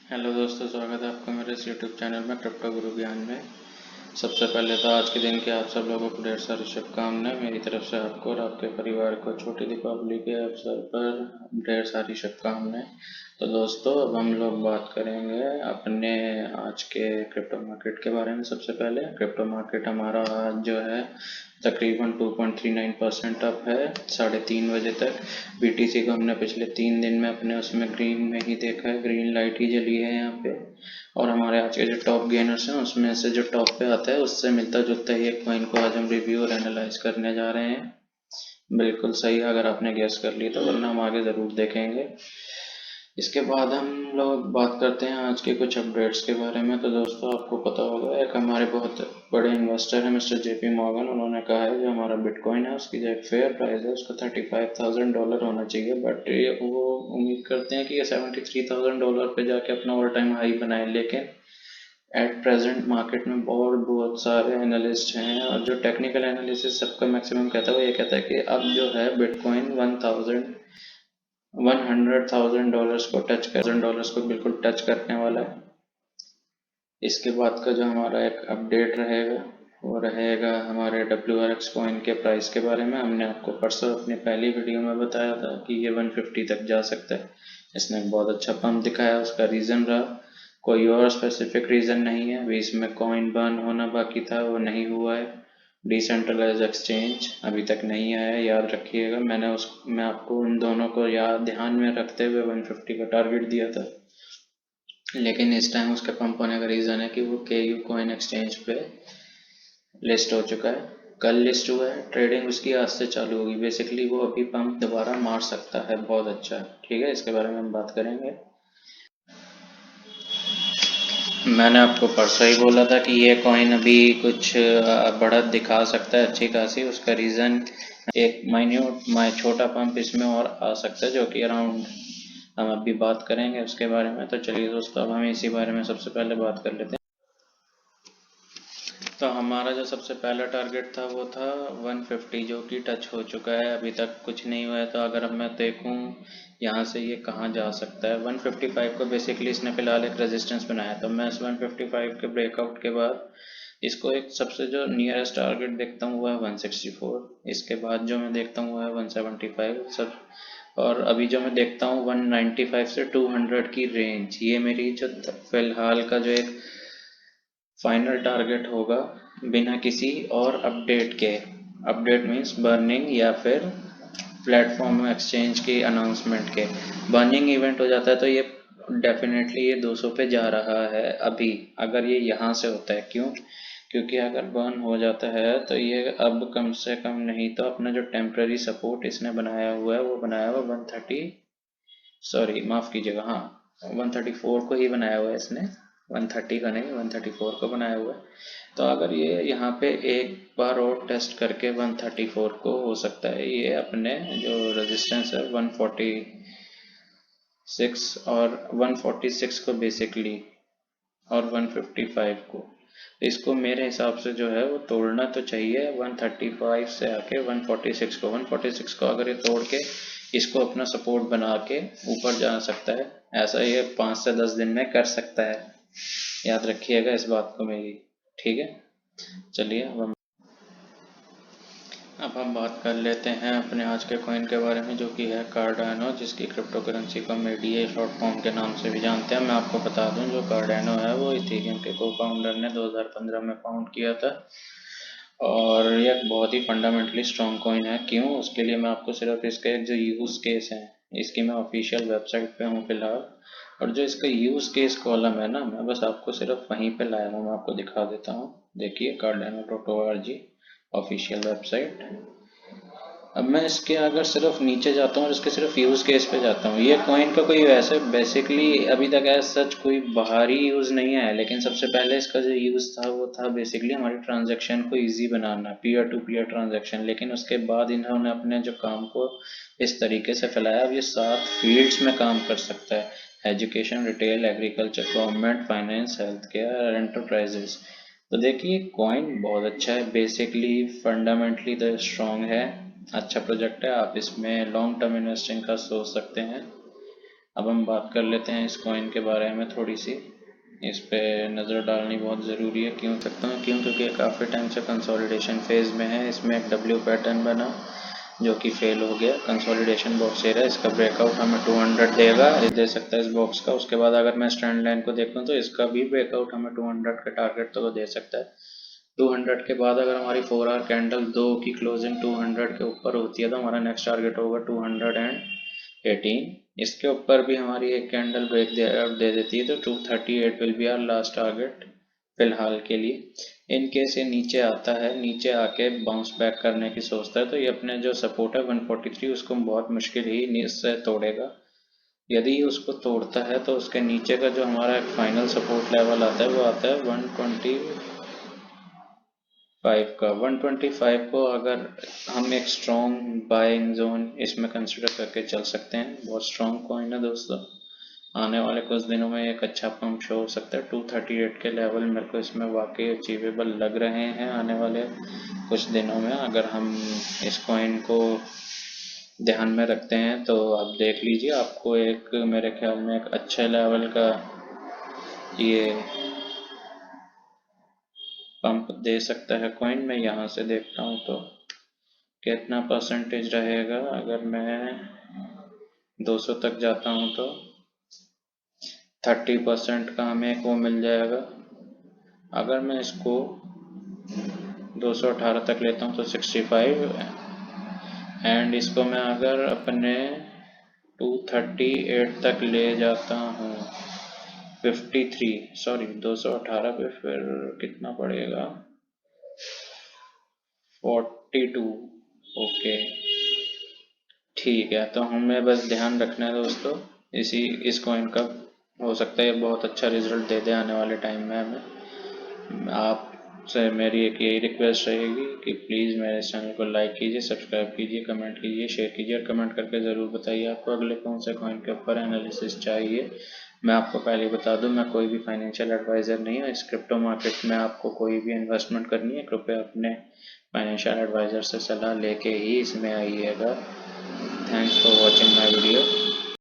Hello दोस्तों, स्वागत है आपका मेरे इस यूट्यूब चैनल में क्रिप्टो गुरु ज्ञान में। सबसे पहले तो आज के दिन की आप सब लोगों को ढेर सारी शुभकामनाएं मेरी तरफ से आपको और आपके परिवार को छोटी दीपावली के अवसर पर ढेर सारी शुभकामनाएं। तो दोस्तों, अब हम लोग बात करेंगे अपने आज के क्रिप्टो मार्केट के बारे में। सबसे पहले क्रिप्टो मार्केट हमारा आज जो है तकरीबन 2.39% अप है 3:30 बजे तक। बीटीसी को हमने पिछले 3 दिन में अपने उसमें ग्रीन में ही देखा है, ग्रीन लाइट ही जली है यहाँ पे। और हमारे आज के जो टॉप गेनर्स हैं उसमें से जो टॉप पे आता है उससे मिलता जुलता ही एक कॉइन को आज हम रिव्यू और एनालाइज करने जा रहे हैं। बिल्कुल सही, अगर आपने गैस कर ली तो, वरना हम आगे ज़रूर देखेंगे। इसके बाद हम लोग बात करते हैं आज के कुछ अपडेट्स के बारे में। तो दोस्तों, आपको पता होगा एक हमारे बहुत बड़े इन्वेस्टर हैं मिस्टर जेपी मॉर्गन। उन्होंने कहा है जो हमारा बिटकॉइन है उसकी जो एक फेयर प्राइस है उसका $35,000 होना चाहिए, बट वो उम्मीद करते हैं कि ये $73,000 पे जाके अपना ऑल टाइम हाई बनाए। लेकिन एट प्रेजेंट मार्केट में बहुत सारे एनालिस्ट हैं और जो टेक्निकल एनालिसिस सबका मैक्सिमम कहता है वो ये कहता है कि अब जो है बिटकॉइन $100,000 को $100,000 को बिल्कुल टच करने वाला है। इसके बाद का जो हमारा एक अपडेट रहेगा वो रहेगा हमारे WRX कॉइन के प्राइस के बारे में। हमने आपको परसों अपनी पहली वीडियो में बताया था कि ये 150 तक जा सकता है। इसने बहुत अच्छा पंप दिखाया, उसका रीज़न रहा, कोई और स्पेसिफिक रीज़न नहीं है। अभी इसमें कॉइन बर्न होना बाकी था, वो नहीं हुआ है। डिसेंट्रलाइज एक्सचेंज अभी तक नहीं आया है, याद रखिएगा। मैं आपको उन दोनों को ध्यान में रखते हुए 150 का टारगेट दिया था। लेकिन इस टाइम उसके पंप होने का रीज़न है कि वो KU कॉइन एक्सचेंज पे लिस्ट हो चुका है। कल लिस्ट हुआ है, ट्रेडिंग उसकी आज से चालू होगी। बेसिकली वो अभी पंप दोबारा मार सकता है, बहुत अच्छा है। ठीक है, इसके बारे में हम बात करेंगे। मैंने आपको परसों ही बोला था कि ये कॉइन अभी कुछ बढ़त दिखा सकता है अच्छी खासी। उसका रीज़न एक छोटा पंप इसमें और आ सकता है, जो कि अराउंड हम अभी बात करेंगे उसके बारे में। तो चलिए दोस्तों, अब हम इसी बारे में सबसे पहले बात कर लेते हैं। तो हमारा जो सबसे पहला टारगेट था वो था 150, जो कि टच हो चुका है। अभी तक कुछ नहीं हुआ है। तो अगर अब मैं देखूं यहाँ से ये कहाँ जा सकता है, 155 को बेसिकली इसने फिलहाल एक रेजिस्टेंस बनाया। तो मैं इस 155 के ब्रेकआउट के बाद इसको एक सबसे जो नियरेस्ट टारगेट देखता हूँ वो है 164। इसके बाद जो मैं देखता हूँ वो है 175 सब। और अभी जो मैं देखता हूँ 195 से 200 की रेंज, ये मेरी जो फिलहाल का जो एक फाइनल टारगेट होगा बिना किसी और अपडेट के। अपडेट मीन्स बर्निंग या फिर प्लेटफॉर्म एक्सचेंज की अनाउंसमेंट के। बर्निंग इवेंट हो जाता है तो ये डेफिनेटली ये 200 पे जा रहा है अभी, अगर ये यहाँ से होता है। क्यों? क्योंकि अगर बर्न हो जाता है तो ये अब कम से कम नहीं तो अपना जो टेम्पररी सपोर्ट इसने बनाया हुआ है वो बनाया हुआ 130, सॉरी माफ़ कीजिएगा, हाँ 134 को ही बनाया हुआ है इसने, 130 का नहीं 134 को बनाया हुआ है। तो अगर ये यहाँ पे एक बार और टेस्ट करके 134 को, हो सकता है ये अपने जो रेजिस्टेंस है 146 और 146 को बेसिकली, और 155 को, इसको मेरे हिसाब से जो है वो तोड़ना तो चाहिए। 135 से आके 146 को अगर ये तोड़ के इसको अपना सपोर्ट बना के ऊपर जा सकता है, ऐसा ये 5 से 10 दिन में कर सकता है। याद रखिएगा इस बात को मेरी। ठीक है, चलिए अब हम बात कर लेते हैं अपने आज के कॉइन के बारे में, जो कि है कार्डानो, जिसकी क्रिप्टो करेंसी को हम ADA शॉर्ट फॉर्म के नाम से भी जानते हैं। मैं आपको बता दूं जो कार्डानो है वो इथेरियम के को फाउंडर ने 2015 में फाउंड किया था और यह बहुत ही फंडामेंटली स्ट्रॉन्ग कॉइन है। क्यों? उसके लिए मैं आपको सिर्फ इसका एक जो यूज़ केस है, इसकी मैं ऑफिशियल वेबसाइट पे हूँ फिलहाल, और जो इसका यूज़ केस कॉलम है ना, मैं बस आपको सिर्फ वहीं पे लाया हूँ, मैं आपको दिखा देता हूँ। देखिए cardano.org ऑफिशियल वेबसाइट। अब मैं इसके अगर सिर्फ नीचे जाता हूँ और इसके सिर्फ यूज़ केस पे जाता हूँ, ये कॉइन का कोई वैसे बेसिकली अभी तक एज सच कोई बाहरी यूज़ नहीं आया, लेकिन सबसे पहले इसका जो यूज़ था वो था बेसिकली हमारी ट्रांजैक्शन को इजी बनाना, पीयर टू पीयर ट्रांजैक्शन। लेकिन उसके बाद इन्होंने अपने जो काम को इस तरीके से फैलाया, अब ये 7 फील्ड्स में काम कर सकता है: education, retail, agriculture, government, finance, health care, enterprises. तो देखिए कॉइन बहुत अच्छा है, बेसिकली फंडामेंटली तो स्ट्रॉन्ग है, अच्छा प्रोजेक्ट है। आप इसमें लॉन्ग टर्म इन्वेस्टिंग का सोच सकते हैं। अब हम बात कर लेते हैं इस कॉइन के बारे में थोड़ी सी। इस पे नज़र डालनी बहुत ज़रूरी है। क्यों सकता हूँ? क्यों? क्योंकि काफ़ी टाइम से कंसोलिडेशन फेज़ में है। इसमें एक डब्ल्यू पैटर्न बना जो कि फेल हो गया। कंसोलिडेशन बॉक्स दे रहा है, इसका ब्रेकआउट हमें 200 देगा, दे सकता है इस बॉक्स का। उसके बाद अगर मैं स्ट्रैंड लाइन को देखूँ तो इसका भी ब्रेकआउट हमें 200 के टारगेट तो दे सकता है। 200 के बाद अगर हमारी 4 आवर कैंडल 2 की क्लोजिंग 200 के ऊपर होती है तो हमारा नेक्स्ट टारगेट होगा 218। इसके ऊपर भी हमारी एक कैंडल ब्रेक दे देती है तो 238 will be our last target फिलहाल के लिए। इन केस ये नीचे आता है, नीचे आके बाउंस बैक करने की सोचता है तो ये अपने जो सपोर्ट है 143 उसको बहुत मुश्किल ही इससे तोड़ेगा। यदि उसको तोड़ता है तो उसके नीचे का जो हमारा एक फाइनल सपोर्ट लेवल आता है वो आता है 125 का। 125 को अगर हम एक स्ट्रॉन्ग बाइंग जोन इसमें कंसिडर करके चल सकते हैं। बहुत स्ट्रॉन्ग कॉइन है दोस्तों। आने वाले कुछ दिनों में एक अच्छा पंप शो हो सकता है। 238 के लेवल मेरे को इसमें वाकई अचीवेबल लग रहे हैं आने वाले कुछ दिनों में। अगर हम इस कॉइन को ध्यान में रखते हैं तो आप देख लीजिए, आपको एक मेरे ख्याल में एक अच्छे लेवल का ये पंप दे सकता है कॉइन। मैं यहाँ से देखता हूँ तो कितना परसेंटेज रहेगा। अगर मैं 200 तक जाता हूँ तो 30% का हमें एक वो मिल जाएगा। अगर मैं इसको 218 तक लेता हूँ तो 65, एंड इसको मैं अगर अपने 238 तक ले जाता हूँ 218 पे फिर कितना पड़ेगा 42। ओके ठीक है, तो हमें बस ध्यान रखना है दोस्तों इस कॉइन का। हो सकता है बहुत अच्छा रिजल्ट दे दे आने वाले टाइम में हमें। आपसे मेरी एक यही रिक्वेस्ट रहेगी कि प्लीज़ मेरे चैनल को लाइक कीजिए, सब्सक्राइब कीजिए, कमेंट कीजिए, शेयर कीजिए और कमेंट करके ज़रूर बताइए आपको अगले कौन से कॉइन के ऊपर एनालिसिस चाहिए। मैं आपको पहले बता दूं, मैं कोई भी फाइनेंशियल एडवाइज़र नहीं हूँ। इस क्रिप्टो मार्केट में आपको कोई भी इन्वेस्टमेंट करनी है कृपया अपने फाइनेंशियल एडवाइज़र से सलाह लेके ही इसमें आइएगा। Thanks for watching my video.